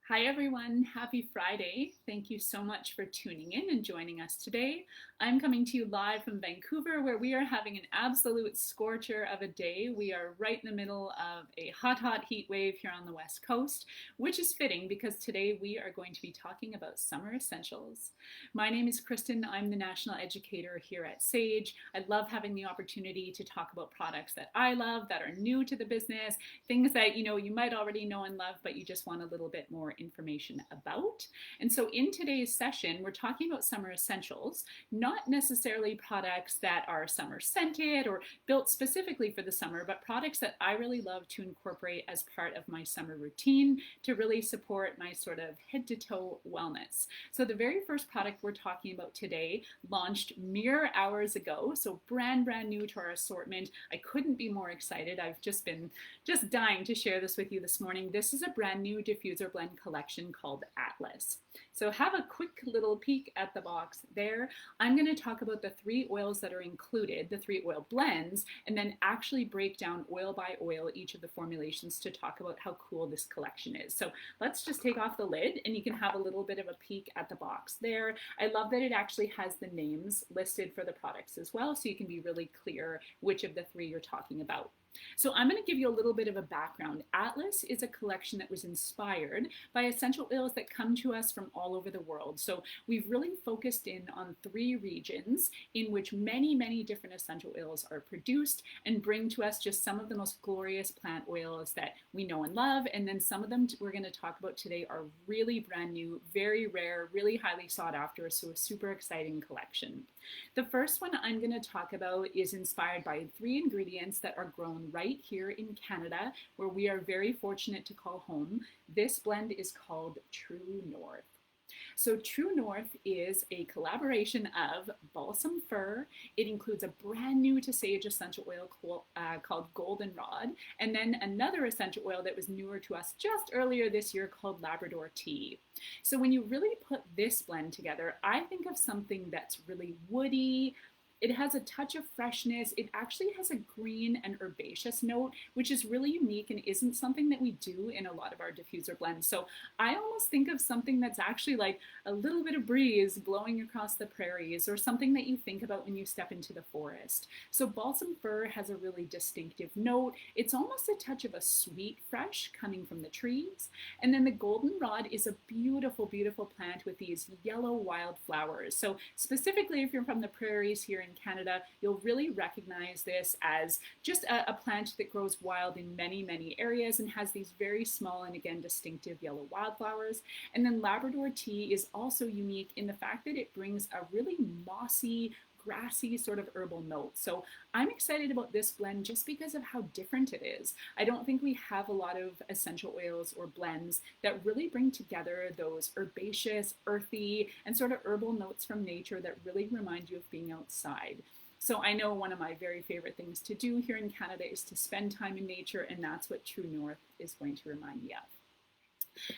Hi everyone, happy Friday. Thank you so much for tuning in and joining us today. I'm coming to you live from Vancouver where we are having an absolute scorcher of a day. We are right in the middle of a hot heat wave here on the West Coast, which is fitting because today we are going to be talking about summer essentials. My name is Kristin. I'm the National Educator here at Sage. I love having the opportunity to talk about products that I love, that are new to the business, things that you might already know and love, but you just want a little bit more information about. And so in today's session, we're talking about summer essentials, not necessarily products that are summer scented or built specifically for the summer, but products that I really love to incorporate as part of my summer routine to really support my sort of head to toe wellness. So the very first product we're talking about today launched mere hours ago, so brand new to our assortment. I couldn't be more excited. I've just been dying to share this with you this morning. This is a brand new diffuser blend collection called Atlas. So have a quick little peek at the box there. I'm going to talk about the 3 oils that are included, the 3 oil blends, and then actually break down oil by oil each of the formulations to talk about how cool this collection is. So let's just take off the lid and you can have a little bit of a peek at the box there. I love that it actually has the names listed for the products as well, so you can be really clear which of the 3 you're talking about. So I'm going to give you a little bit of a background. Atlas is a collection that was inspired by essential oils that come to us from all over the world. So we've really focused in on 3 regions in which many different essential oils are produced and bring to us just some of the most glorious plant oils that we know and love. And then some of them we're going to talk about today are really brand new, very rare, really highly sought after. So a super exciting collection. The first one I'm going to talk about is inspired by 3 ingredients that are grown right here in Canada, where we are very fortunate to call home. This blend is called True North. So True North is a collaboration of balsam fir. It includes a brand new to sage essential oil called Goldenrod, and then another essential oil that was newer to us just earlier this year called Labrador Tea. So when you really put this blend together, I think of something that's really woody. It has a touch of freshness. It actually has a green and herbaceous note, which is really unique and isn't something that we do in a lot of our diffuser blends. So I almost think of something that's actually like a little bit of breeze blowing across the prairies, or something that you think about when you step into the forest. So balsam fir has a really distinctive note. It's almost a touch of a sweet fresh coming from the trees. And then the goldenrod is a beautiful plant with these yellow wildflowers. So specifically, if you're from the prairies here in Canada, you'll really recognize this as just a plant that grows wild in many areas and has these very small and again distinctive yellow wildflowers. And then Labrador tea is also unique in the fact that it brings a really mossy, grassy sort of herbal note. So I'm excited about this blend just because of how different it is. I don't think we have a lot of essential oils or blends that really bring together those herbaceous, earthy, and sort of herbal notes from nature that really remind you of being outside. So I know one of my very favorite things to do here in Canada is to spend time in nature, and that's what True North is going to remind me of.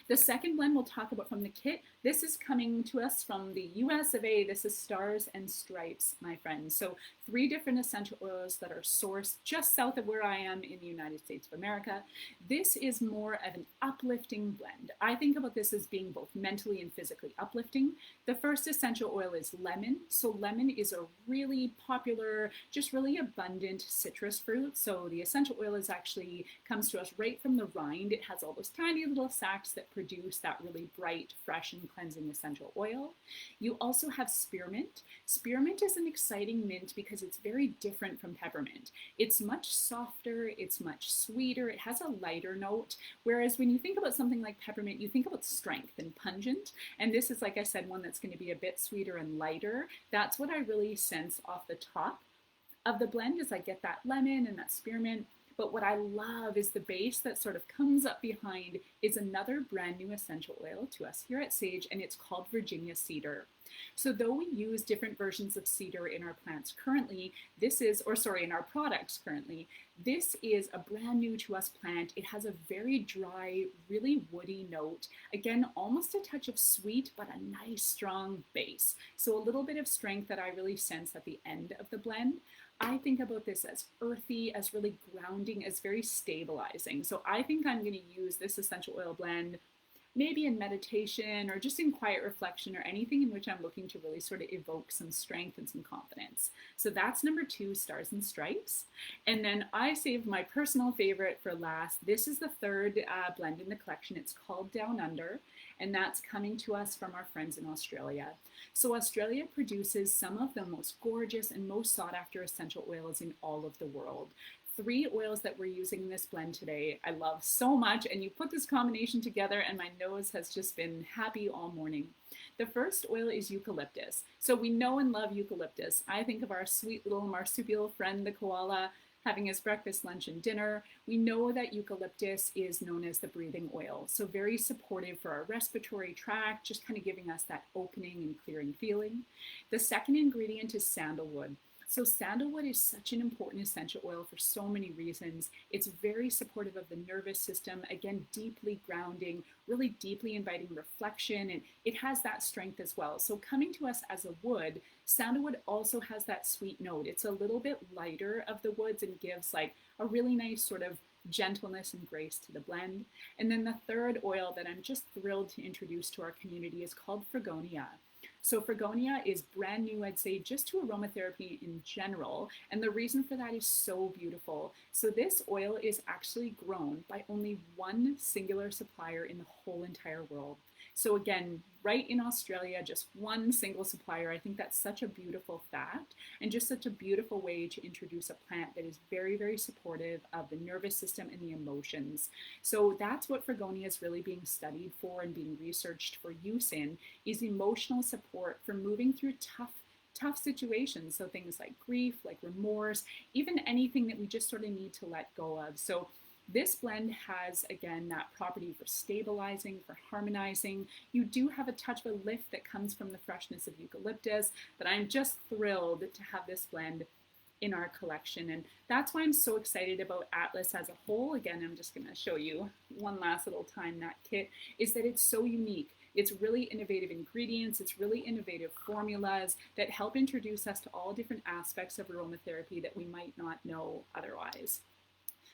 The second blend we'll talk about from the kit, this is coming to us from the US of A. This is Stars and Stripes, my friends. So 3 different essential oils that are sourced just south of where I am in the United States of America. This is more of an uplifting blend. I think about this as being both mentally and physically uplifting. The first essential oil is lemon. So lemon is a really popular, just really abundant citrus fruit. So the essential oil is actually comes to us right from the rind. It has all those tiny little sacs that produce that really bright, fresh, and cleansing essential oil. You also have spearmint. Spearmint is an exciting mint because it's very different from peppermint. It's much softer, it's much sweeter, it has a lighter note, whereas when you think about something like peppermint, you think about strength and pungent, and this is, like I said, one that's going to be a bit sweeter and lighter. That's what I really sense off the top of the blend, is I get that lemon and that spearmint. But what I love is the base that sort of comes up behind is another brand new essential oil to us here at Sage, and it's called Virginia Cedar. So though we use different versions of cedar in our plants currently, in our products currently, this is a brand new to us plant. It has a very dry, really woody note. Again, almost a touch of sweet, but a nice strong base. So a little bit of strength that I really sense at the end of the blend. I think about this as earthy, as really grounding, as very stabilizing. So I think I'm going to use this essential oil blend maybe in meditation or just in quiet reflection or anything in which I'm looking to really sort of evoke some strength and some confidence. So that's number 2, Stars and Stripes. And then I saved my personal favorite for last. This is the third blend in the collection. It's called Down Under, and that's coming to us from our friends in Australia. So Australia produces some of the most gorgeous and most sought after essential oils in all of the world. 3 oils that we're using in this blend today I love so much, and you put this combination together and my nose has just been happy all morning. The first oil is eucalyptus. So we know and love eucalyptus. I think of our sweet little marsupial friend, the koala, having his breakfast, lunch, and dinner. We know that eucalyptus is known as the breathing oil, so very supportive for our respiratory tract, just kind of giving us that opening and clearing feeling. The second ingredient is sandalwood. So sandalwood is such an important essential oil for so many reasons. It's very supportive of the nervous system, again, deeply grounding, really deeply inviting reflection, and it has that strength as well. So coming to us as a wood, sandalwood also has that sweet note. It's a little bit lighter of the woods and gives like a really nice sort of gentleness and grace to the blend. And then the third oil that I'm just thrilled to introduce to our community is called Fregonia. So Fregonia is brand new, I'd say, just to aromatherapy in general. And the reason for that is so beautiful. So this oil is actually grown by only one singular supplier in the whole entire world. So again, right in Australia, just one single supplier. I think that's such a beautiful fact and just such a beautiful way to introduce a plant that is very, very supportive of the nervous system and the emotions. So that's what Fregonia is really being studied for and being researched for use in, is emotional support for moving through tough situations. So things like grief, like remorse, even anything that we just sort of need to let go of. So this blend has, again, that property for stabilizing, for harmonizing. You do have a touch of a lift that comes from the freshness of eucalyptus, but I'm just thrilled to have this blend in our collection. And that's why I'm so excited about Atlas as a whole. Again, I'm just gonna show you one last little time that kit, is that it's so unique. It's really innovative ingredients, it's really innovative formulas that help introduce us to all different aspects of aromatherapy that we might not know otherwise.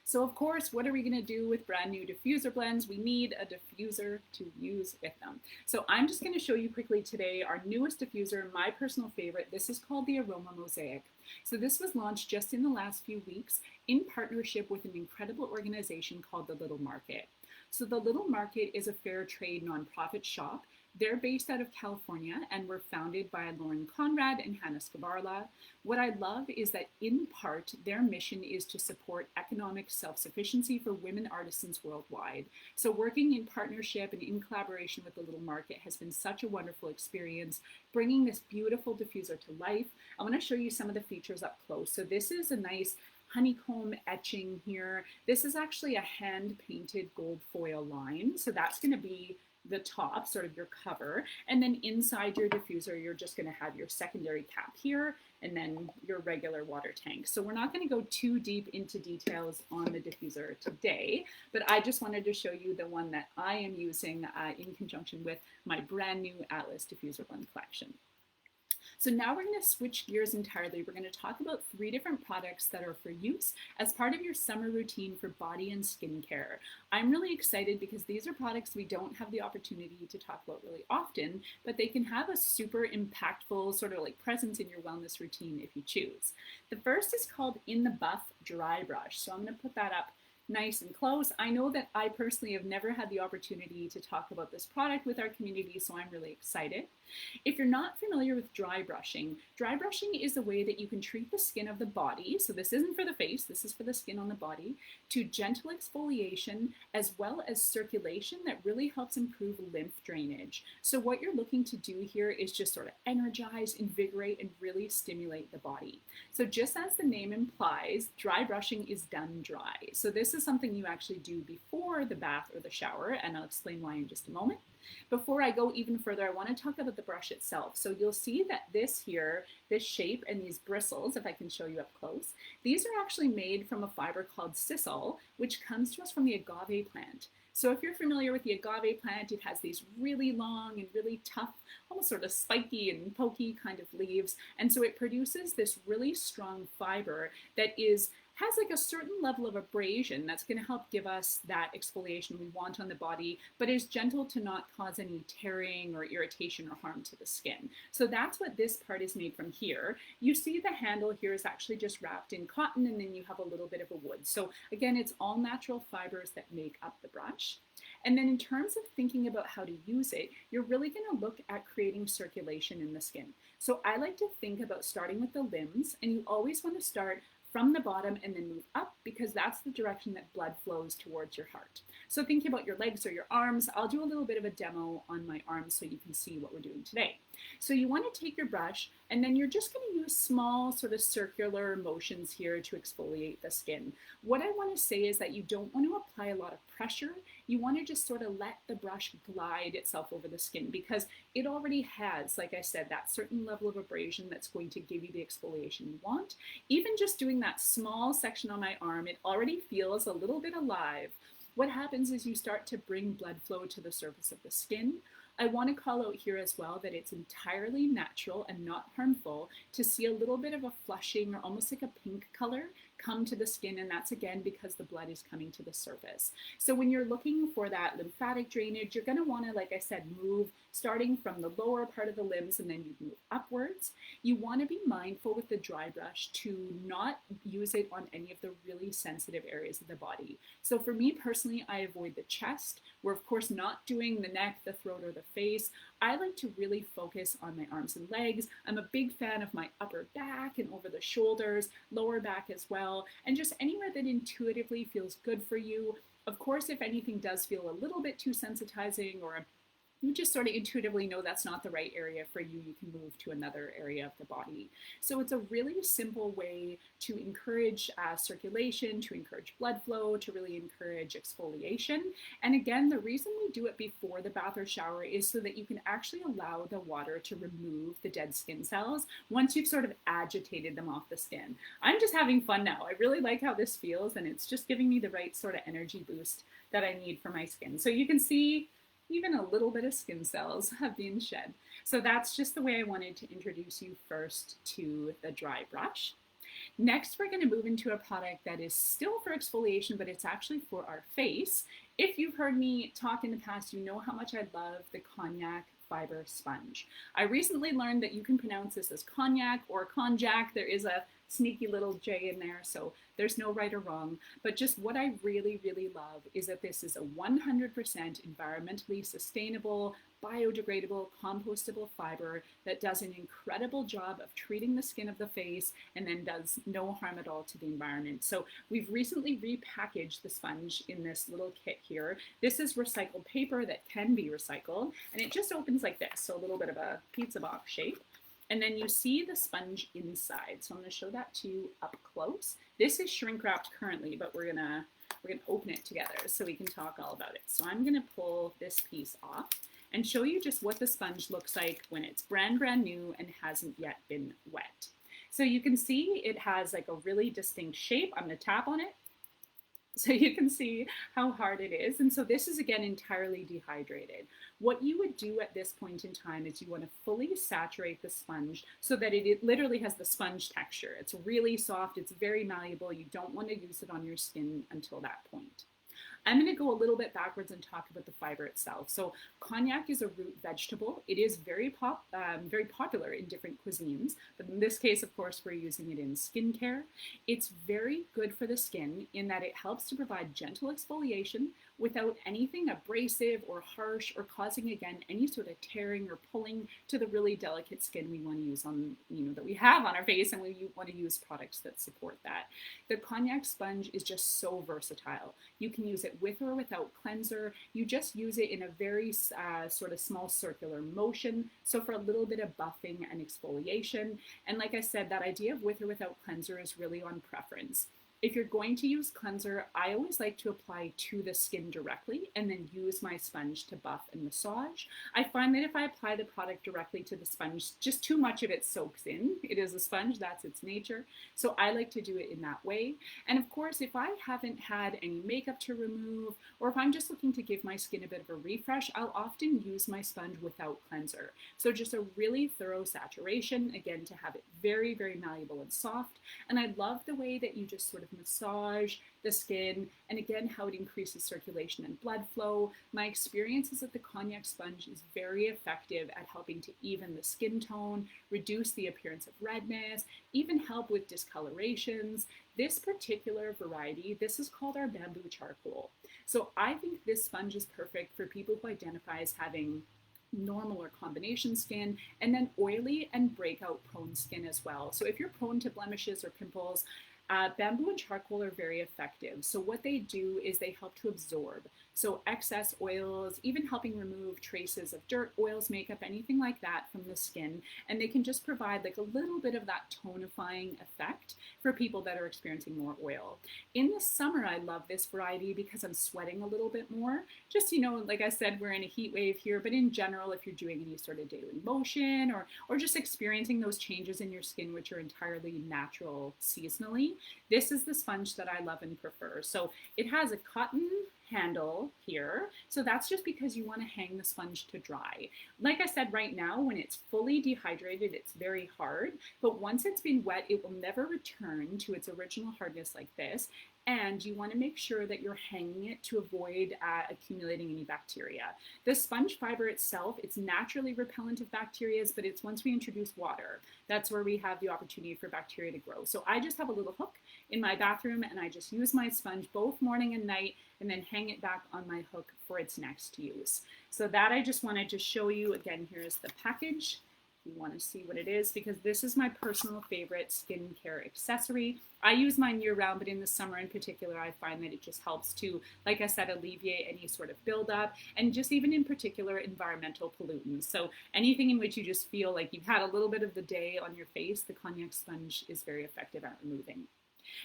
So of course, what are we going to do with brand new diffuser blends? We need a diffuser to use with them. So I'm just going to show you quickly today our newest diffuser, my personal favorite. This is called the Aroma Mosaic. So this was launched just in the last few weeks in partnership with an incredible organization called The Little Market. So The Little Market is a fair trade nonprofit shop. They're based out of California and were founded by Lauren Conrad and Hannah Scabarla. What I love is that in part, their mission is to support economic self-sufficiency for women artisans worldwide. So working in partnership and in collaboration with The Little Market has been such a wonderful experience, bringing this beautiful diffuser to life. I want to show you some of the features up close. So this is a nice honeycomb etching here. This is actually a hand-painted gold foil line. So that's going to be the top, sort of your cover, and then inside your diffuser, you're just going to have your secondary cap here, and then your regular water tank. So we're not going to go too deep into details on the diffuser today, but I just wanted to show you the one that I am using in conjunction with my brand new Atlas diffuser blend collection. So now we're going to switch gears entirely. We're going to talk about 3 different products that are for use as part of your summer routine for body and skincare. I'm really excited because these are products we don't have the opportunity to talk about really often, but they can have a super impactful sort of like presence in your wellness routine if you choose. The first is called In the Buff Dry Brush. So I'm going to put that up nice and close. I know that I personally have never had the opportunity to talk about this product with our community, so I'm really excited. If you're not familiar with dry brushing is a way that you can treat the skin of the body, so this isn't for the face, this is for the skin on the body, to gentle exfoliation as well as circulation that really helps improve lymph drainage. So what you're looking to do here is just sort of energize, invigorate, and really stimulate the body. So just as the name implies, dry brushing is done dry. So this is something you actually do before the bath or the shower, and I'll explain why in just a moment. Before I go even further, I want to talk about the brush itself. So you'll see that this here, this shape and these bristles, if I can show you up close, these are actually made from a fiber called sisal, which comes to us from the agave plant. So if you're familiar with the agave plant, it has these really long and really tough, almost sort of spiky and pokey kind of leaves. And so it produces this really strong fiber that is has like a certain level of abrasion that's going to help give us that exfoliation we want on the body, but is gentle to not cause any tearing or irritation or harm to the skin. So that's what this part is made from here. You see the handle here is actually just wrapped in cotton, and then you have a little bit of a wood. So again, it's all natural fibers that make up the brush. And then in terms of thinking about how to use it, you're really going to look at creating circulation in the skin. So I like to think about starting with the limbs, and you always want to start from the bottom and then move up, because that's the direction that blood flows towards your heart. So thinking about your legs or your arms, I'll do a little bit of a demo on my arms so you can see what we're doing today. So you want to take your brush, and then you're just going to use small sort of circular motions here to exfoliate the skin. What I want to say is that you don't want to apply a lot of pressure. You want to just sort of let the brush glide itself over the skin, because it already has, like I said, that certain level of abrasion that's going to give you the exfoliation you want. Even just doing that small section on my arm, it already feels a little bit alive. What happens is you start to bring blood flow to the surface of the skin. I want to call out here as well that it's entirely natural and not harmful to see a little bit of a flushing or almost like a pink color come to the skin, and that's again because the blood is coming to the surface. So when you're looking for that lymphatic drainage, you're going to want to, like I said, move starting from the lower part of the limbs, and then you move upwards. You want to be mindful with the dry brush to not use it on any of the really sensitive areas of the body. So for me personally, I avoid the chest. We're of course not doing the neck, the throat, or the face. I like to really focus on my arms and legs. I'm a big fan of my upper back and over the shoulders, lower back as well, and just anywhere that intuitively feels good for you. Of course, if anything does feel a little bit too sensitizing, or you just sort of intuitively know that's not the right area for you, you can move to another area of the body. So it's a really simple way to encourage circulation, to encourage blood flow, to really encourage exfoliation. And again, the reason we do it before the bath or shower is so that you can actually allow the water to remove the dead skin cells once you've sort of agitated them off the skin. I'm just having fun now. I really like how this feels, and it's just giving me the right sort of energy boost that I need for my skin. So you can see even a little bit of skin cells have been shed. So that's just the way I wanted to introduce you first to the dry brush. Next, we're going to move into a product that is still for exfoliation, but it's actually for our face. If you've heard me talk in the past, you know how much I love the Cognac fiber sponge. I recently learned that you can pronounce this as Cognac or Konjac. There is a sneaky little J in there, so there's no right or wrong. But just what I really, really love is that this is a 100% environmentally sustainable, biodegradable, compostable fiber that does an incredible job of treating the skin of the face and then does no harm at all to the environment. So we've recently repackaged the sponge in this little kit here. This is recycled paper that can be recycled, and it just opens like this, so a little bit of a pizza box shape. And then you see the sponge inside. So I'm going to show that to you up close. This is shrink wrapped currently, but we're gonna open it together so we can talk all about it. So I'm going to pull this piece off and show you just what the sponge looks like when it's brand new and hasn't yet been wet. So you can see it has like a really distinct shape. I'm going to tap on it so you can see how hard it is. And so this is again entirely dehydrated. What you would do at this point in time is you want to fully saturate the sponge so that it literally has the sponge texture. It's really soft, it's very malleable. You don't want to use it on your skin until that point. I'm going to go a little bit backwards and talk about the fiber itself. So Cognac is a root vegetable. It is very popular in different cuisines, but in this case, of course, we're using it in skincare. It's very good for the skin in that it helps to provide gentle exfoliation without anything abrasive or harsh or causing, again, any sort of tearing or pulling to the really delicate skin we want to use on, that we have on our face, and we want to use products that support that. The Cognac sponge is just so versatile. You can use it with or without cleanser. You just use it in a very sort of small circular motion, so for a little bit of buffing and exfoliation. And like I said, that idea of with or without cleanser is really on preference. If you're going to use cleanser, I always like to apply to the skin directly and then use my sponge to buff and massage. I find that if I apply the product directly to the sponge, just too much of it soaks in. It is a sponge, that's its nature. So I like to do it in that way. And of course, if I haven't had any makeup to remove, or if I'm just looking to give my skin a bit of a refresh, I'll often use my sponge without cleanser. So just a really thorough saturation, again, to have it very, very malleable and soft. And I love the way that you just sort of massage the skin, and again, how it increases circulation and blood flow. My experience is that the Cognac sponge is very effective at helping to even the skin tone, reduce the appearance of redness, even help with discolorations. This particular variety, this is called our bamboo charcoal. So I think this sponge is perfect for people who identify as having normal or combination skin, and then oily and breakout prone skin as well. So if you're prone to blemishes or pimples, bamboo and charcoal are very effective. So what they do is they help to absorb. So excess oils, even helping remove traces of dirt, oils, makeup, anything like that from the skin. And they can just provide like a little bit of that tonifying effect for people that are experiencing more oil. In the summer, I love this variety because I'm sweating a little bit more. Just, you know, like I said, we're in a heat wave here, but in general, if you're doing any sort of daily motion or just experiencing those changes in your skin, which are entirely natural seasonally, this is the sponge that I love and prefer. So it has a cotton handle here. So that's just because you want to hang the sponge to dry. Like I said, right now, when it's fully dehydrated, it's very hard, but once it's been wet, it will never return to its original hardness like this. And you want to make sure that you're hanging it to avoid accumulating any bacteria. The sponge fiber itself, it's naturally repellent of bacteria, but it's once we introduce water, that's where we have the opportunity for bacteria to grow. So I just have a little hook in my bathroom and I just use my sponge both morning and night and then hang it back on my hook for its next use. So that I just wanted to show you. Again, here's the package. You want to see what it is, because this is my personal favorite skincare accessory. I use mine year round, but in the summer in particular, I find that it just helps to, like I said, alleviate any sort of buildup and just even in particular environmental pollutants. So anything in which you just feel like you've had a little bit of the day on your face, the Cognac sponge is very effective at removing.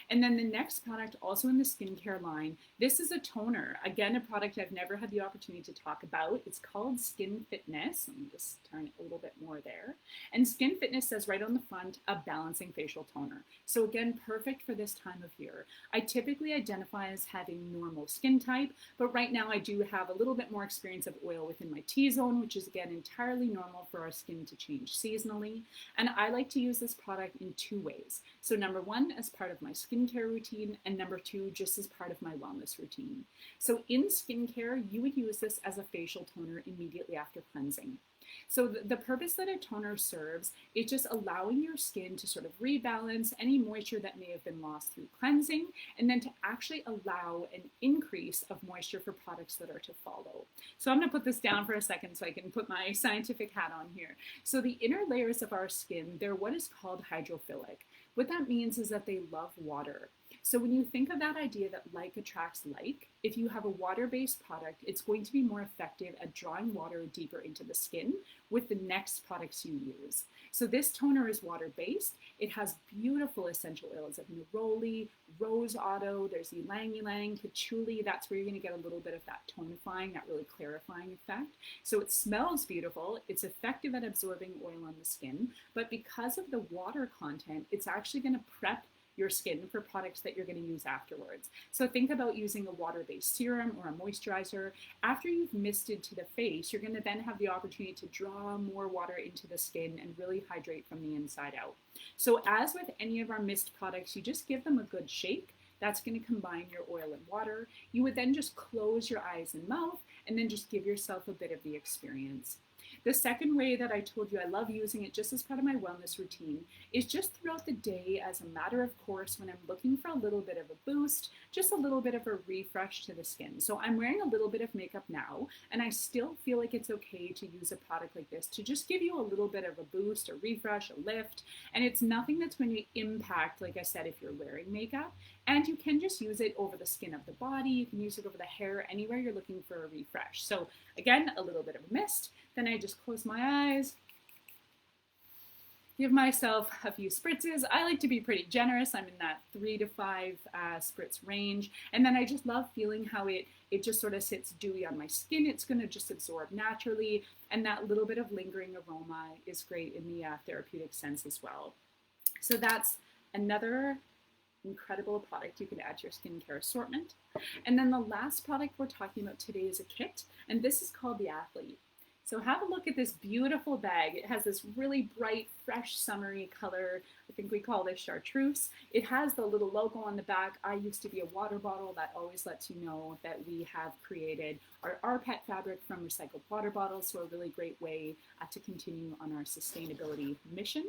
And then the next product, also in the skincare line, this is a toner. Again, a product I've never had the opportunity to talk about. It's called Skin Fitness. Let me just turn it a little bit more there. And Skin Fitness says right on the front, a balancing facial toner. So again, perfect for this time of year. I typically identify as having normal skin type, but right now I do have a little bit more experience of oil within my T-zone, which is again entirely normal for our skin to change seasonally. And I like to use this product in two ways. So number one, as part of my skincare routine, and number two, just as part of my wellness routine. So in skincare, you would use this as a facial toner immediately after cleansing. So the purpose that a toner serves is just allowing your skin to sort of rebalance any moisture that may have been lost through cleansing, and then to actually allow an increase of moisture for products that are to follow. So I'm going to put this down for a second so I can put my scientific hat on here. So the inner layers of our skin, they're what is called hydrophilic. What that means is that they love water. So when you think of that idea that like attracts like, if you have a water-based product, it's going to be more effective at drawing water deeper into the skin with the next products you use. So this toner is water-based. It has beautiful essential oils of neroli, rose otto, there's ylang ylang, patchouli. That's where you're going to get a little bit of that tonifying, that really clarifying effect. So it smells beautiful. It's effective at absorbing oil on the skin, but because of the water content, it's actually going to prep your skin for products that you're going to use afterwards. So think about using a water-based serum or a moisturizer. After you've misted to the face, you're going to then have the opportunity to draw more water into the skin and really hydrate from the inside out. So as with any of our mist products, you just give them a good shake. That's going to combine your oil and water. You would then just close your eyes and mouth and then just give yourself a bit of the experience. The second way that I told you I love using it just as part of my wellness routine is just throughout the day as a matter of course when I'm looking for a little bit of a boost, just a little bit of a refresh to the skin. So I'm wearing a little bit of makeup now and I still feel like it's okay to use a product like this to just give you a little bit of a boost, a refresh, a lift. And it's nothing that's going to impact, like I said, if you're wearing makeup. And you can just use it over the skin of the body. You can use it over the hair, anywhere you're looking for a refresh. So again, a little bit of a mist. Then I just close my eyes, give myself a few spritzes. I like to be pretty generous. I'm in that 3 to 5 spritz range. And then I just love feeling how it just sort of sits dewy on my skin. It's going to just absorb naturally. And that little bit of lingering aroma is great in the therapeutic sense as well. So that's another incredible product you can add to your skincare assortment. And then the last product we're talking about today is a kit, and this is called the Athlete. So have a look at this beautiful bag. It has this really bright, fresh, summery color. I think we call this chartreuse. It has the little logo on the back. I used to be a water bottle. That always lets you know that we have created our pet fabric from recycled water bottles. So a really great way to continue on our sustainability mission.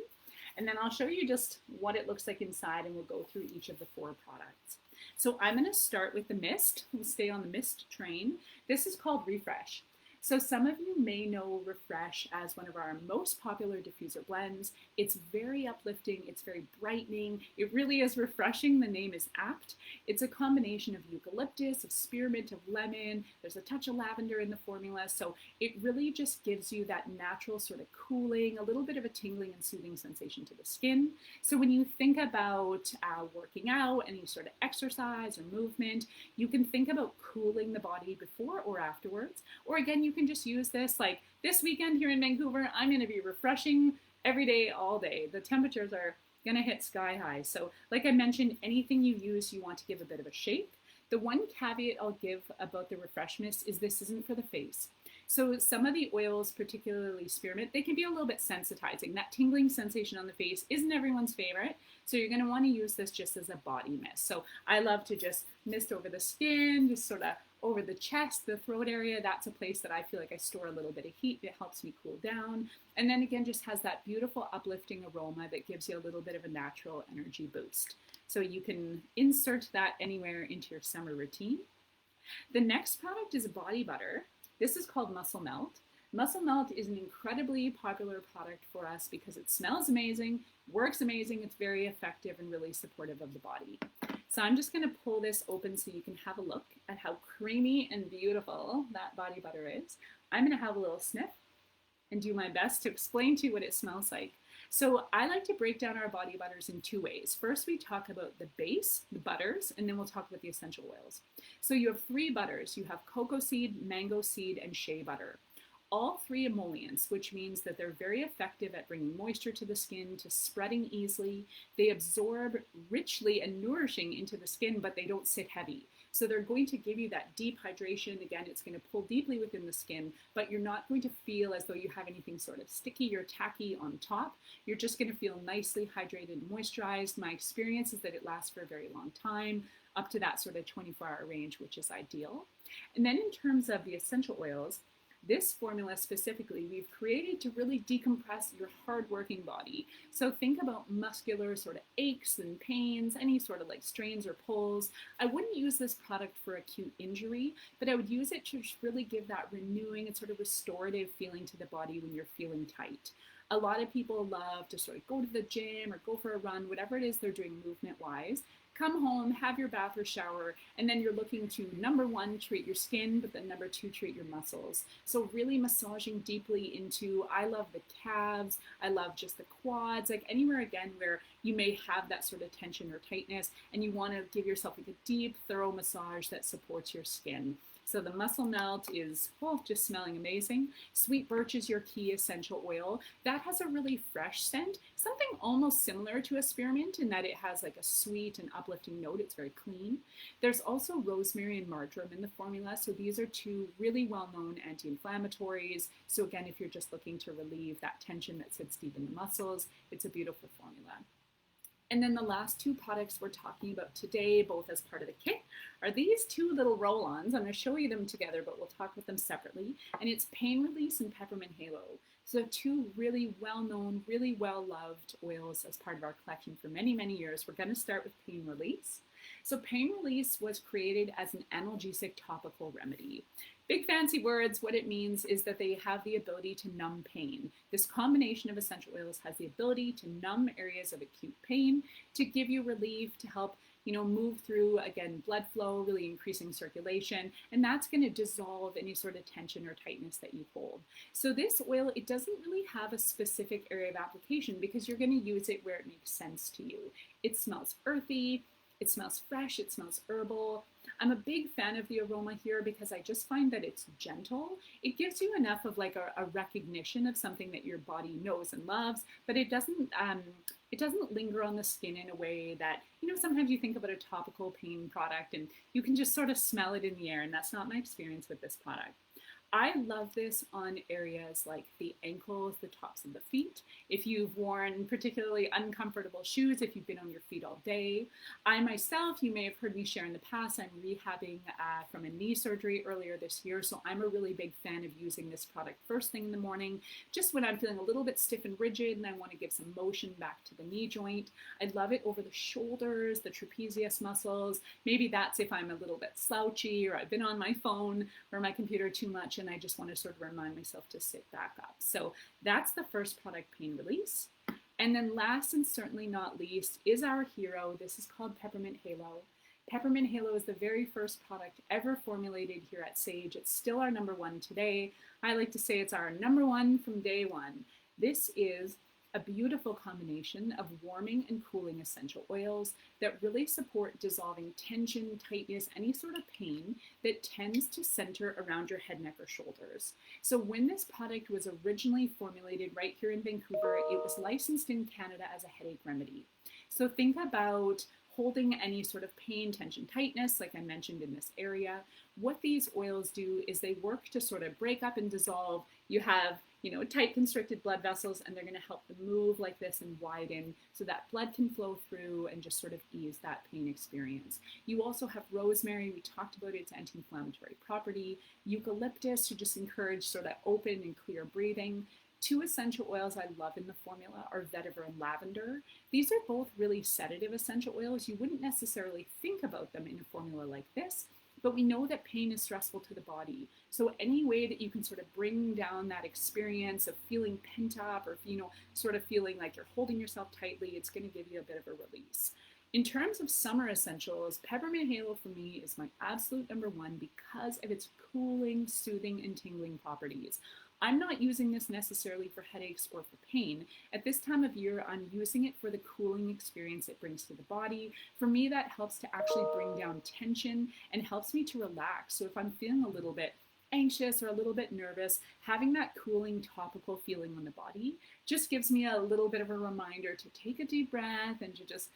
And then I'll show you just what it looks like inside, and we'll go through each of the 4 products. So I'm going to start with the mist. We'll stay on the mist train. This is called Refresh. So some of you may know Refresh as one of our most popular diffuser blends. It's very uplifting, it's very brightening, it really is refreshing, the name is apt. It's a combination of eucalyptus, of spearmint, of lemon, there's a touch of lavender in the formula, so it really just gives you that natural sort of cooling, a little bit of a tingling and soothing sensation to the skin. So when you think about working out, any sort of exercise or movement, you can think about cooling the body before or afterwards, or again, you can just use this like this weekend here in Vancouver. I'm going to be refreshing every day, all day. The temperatures are going to hit sky high. So like I mentioned, anything you use, you want to give a bit of a shake. The one caveat I'll give about the Refresh Mist is this isn't for the face. So some of the oils, particularly spearmint, they can be a little bit sensitizing. That tingling sensation on the face isn't everyone's favorite. So you're going to want to use this just as a body mist. So I love to just mist over the skin, just sort of over the chest, the throat area. That's a place that I feel like I store a little bit of heat. It helps me cool down. And then again, just has that beautiful uplifting aroma that gives you a little bit of a natural energy boost. So you can insert that anywhere into your summer routine. The next product is body butter. This is called Muscle Melt. Muscle Melt is an incredibly popular product for us because it smells amazing, works amazing, it's very effective and really supportive of the body. So I'm just going to pull this open so you can have a look at how creamy and beautiful that body butter is. I'm going to have a little sniff and do my best to explain to you what it smells like. So I like to break down our body butters in 2 ways. First, we talk about the base, the butters, and then we'll talk about the essential oils. So you have 3 butters. You have cocoa seed, mango seed, and shea butter. All 3 emollients, which means that they're very effective at bringing moisture to the skin, to spreading easily. They absorb richly and nourishing into the skin, but they don't sit heavy. So they're going to give you that deep hydration. Again, it's going to pull deeply within the skin, but you're not going to feel as though you have anything sort of sticky or tacky on top. You're just going to feel nicely hydrated and moisturized. My experience is that it lasts for a very long time, up to that sort of 24-hour range, which is ideal. And then in terms of the essential oils, this formula specifically, we've created to really decompress your hardworking body. So think about muscular sort of aches and pains, any sort of like strains or pulls. I wouldn't use this product for acute injury, but I would use it to really give that renewing and sort of restorative feeling to the body when you're feeling tight. A lot of people love to sort of go to the gym or go for a run, whatever it is they're doing movement-wise. Come home, have your bath or shower, and then you're looking to, number 1, treat your skin, but then number 2, treat your muscles. So really massaging deeply into, I love the calves, I love just the quads, like anywhere again where you may have that sort of tension or tightness, and you want to give yourself like a deep, thorough massage that supports your skin. So the Muscle Melt is, well, just smelling amazing. Sweet birch is your key essential oil. That has a really fresh scent, something almost similar to a spearmint in that it has like a sweet and uplifting note. It's very clean. There's also rosemary and marjoram in the formula. So these are 2 really well-known anti-inflammatories. So again, if you're just looking to relieve that tension that sits deep in the muscles, it's a beautiful formula. And then the last 2 products we're talking about today, both as part of the kit, are these 2 little roll-ons. I'm going to show you them together, but we'll talk about them separately. And it's Pain Release and Peppermint Halo. So 2 really well-known, really well-loved oils as part of our collection for many, many years. We're going to start with Pain Release. So Pain Release was created as an analgesic topical remedy. Big fancy words, what it means is that they have the ability to numb pain. This combination of essential oils has the ability to numb areas of acute pain, to give you relief, to help move through, again, blood flow, really increasing circulation, and that's going to dissolve any sort of tension or tightness that you hold. So this oil, it doesn't really have a specific area of application because you're going to use it where it makes sense to you. It smells earthy, it smells fresh, it smells herbal. I'm a big fan of the aroma here because I just find that it's gentle. It gives you enough of like a recognition of something that your body knows and loves, but it doesn't linger on the skin in a way that, sometimes you think about a topical pain product and you can just sort of smell it in the air, and that's not my experience with this product. I love this on areas like the ankles, the tops of the feet. If you've worn particularly uncomfortable shoes, if you've been on your feet all day. I myself, you may have heard me share in the past, I'm rehabbing from a knee surgery earlier this year, so I'm a really big fan of using this product first thing in the morning, just when I'm feeling a little bit stiff and rigid and I want to give some motion back to the knee joint. I love it over the shoulders, the trapezius muscles. Maybe that's if I'm a little bit slouchy or I've been on my phone or my computer too much and I just want to sort of remind myself to sit back up. So that's the first product, Pain Release. And then last and certainly not least is our hero. This is called Peppermint Halo. Peppermint Halo is the very first product ever formulated here at Sage. It's still our #1 today. I like to say it's our #1 from day one. This is a beautiful combination of warming and cooling essential oils that really support dissolving tension, tightness, any sort of pain that tends to center around your head, neck, or shoulders. So when this product was originally formulated right here in Vancouver, it was licensed in Canada as a headache remedy. So think about holding any sort of pain, tension, tightness, like I mentioned in this area. What these oils do is they work to sort of break up and dissolve. You have, tight constricted blood vessels, and they're going to help them move like this and widen so that blood can flow through and just sort of ease that pain experience. You also have rosemary. We talked about its anti-inflammatory property. Eucalyptus to just encourage sort of open and clear breathing. Two essential oils I love in the formula are vetiver and lavender. These are both really sedative essential oils. You wouldn't necessarily think about them in a formula like this, but we know that pain is stressful to the body. So any way that you can sort of bring down that experience of feeling pent up or, sort of feeling like you're holding yourself tightly, it's going to give you a bit of a release. In terms of summer essentials, Peppermint Halo for me is my absolute #1 because of its cooling, soothing, and tingling properties. I'm not using this necessarily for headaches or for pain. At this time of year, I'm using it for the cooling experience it brings to the body. For me, that helps to actually bring down tension and helps me to relax. So if I'm feeling a little bit anxious or a little bit nervous, having that cooling topical feeling on the body just gives me a little bit of a reminder to take a deep breath and to just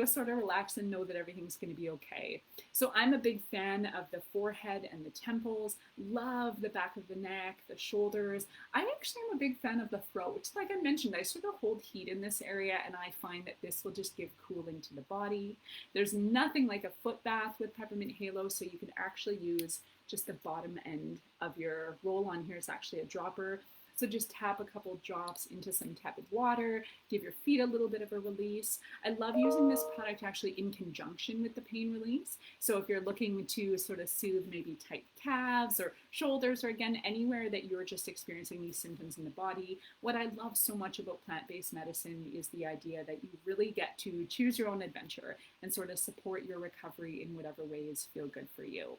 sort of relax and know that everything's going to be okay. So I'm a big fan of the forehead and the temples, love the back of the neck, the shoulders. I actually am a big fan of the throat. Like I mentioned, I sort of hold heat in this area and I find that this will just give cooling to the body. There's nothing like a foot bath with Peppermint Halo, so you can actually use just the bottom end of your roll-on. Here is actually a dropper. So just tap a couple drops into some tepid water, give your feet a little bit of a release. I love using this product actually in conjunction with the pain release. So if you're looking to sort of soothe maybe tight calves or shoulders, or again, anywhere that you're just experiencing these symptoms in the body, what I love so much about plant-based medicine is the idea that you really get to choose your own adventure and sort of support your recovery in whatever ways feel good for you.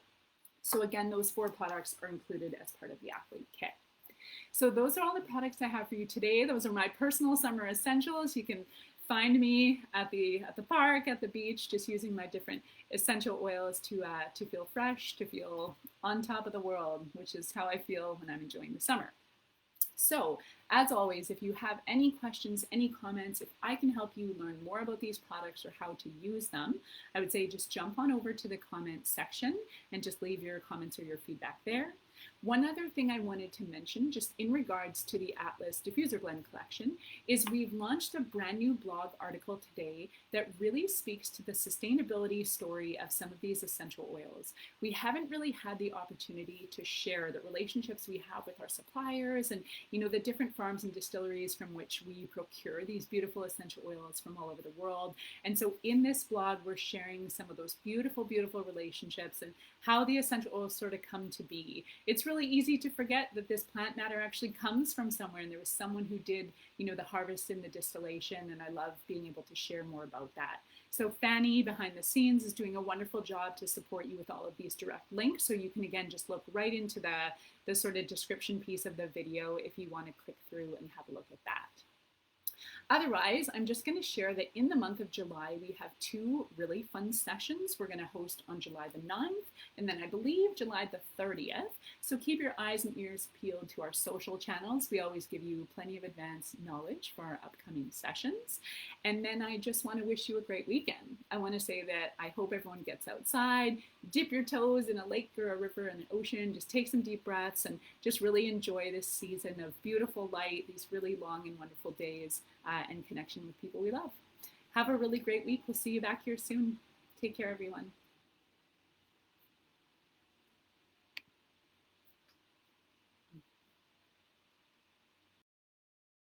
So again, those 4 products are included as part of the athlete kit. So those are all the products I have for you today. Those are my personal summer essentials. You can find me at the park, at the beach, just using my different essential oils to feel fresh, to feel on top of the world, which is how I feel when I'm enjoying the summer. So, as always, if you have any questions, any comments, if I can help you learn more about these products or how to use them, I would say just jump on over to the comments section and just leave your comments or your feedback there. One other thing I wanted to mention, just in regards to the Atlas Diffuser Blend collection, is we've launched a brand new blog article today that really speaks to the sustainability story of some of these essential oils. We haven't really had the opportunity to share the relationships we have with our suppliers and, the different farms and distilleries from which we procure these beautiful essential oils from all over the world. And so in this blog, we're sharing some of those beautiful, beautiful relationships and how the essential oils sort of come to be. It's really easy to forget that this plant matter actually comes from somewhere, and there was someone who did, the harvest and the distillation, and I love being able to share more about that. So Fanny behind the scenes is doing a wonderful job to support you with all of these direct links, so you can again just look right into the sort of description piece of the video if you want to click through and have a look at that. Otherwise, I'm just going to share that in the month of July, we have two really fun sessions we're going to host on July the 9th, and then I believe July the 30th. So keep your eyes and ears peeled to our social channels. We always give you plenty of advance knowledge for our upcoming sessions. And then I just want to wish you a great weekend. I want to say that I hope everyone gets outside, dip your toes in a lake or a river and an ocean, just take some deep breaths and just really enjoy this season of beautiful light, these really long and wonderful days, and connection with people we love. Have a really great week. We'll see you back here soon. Take care, everyone.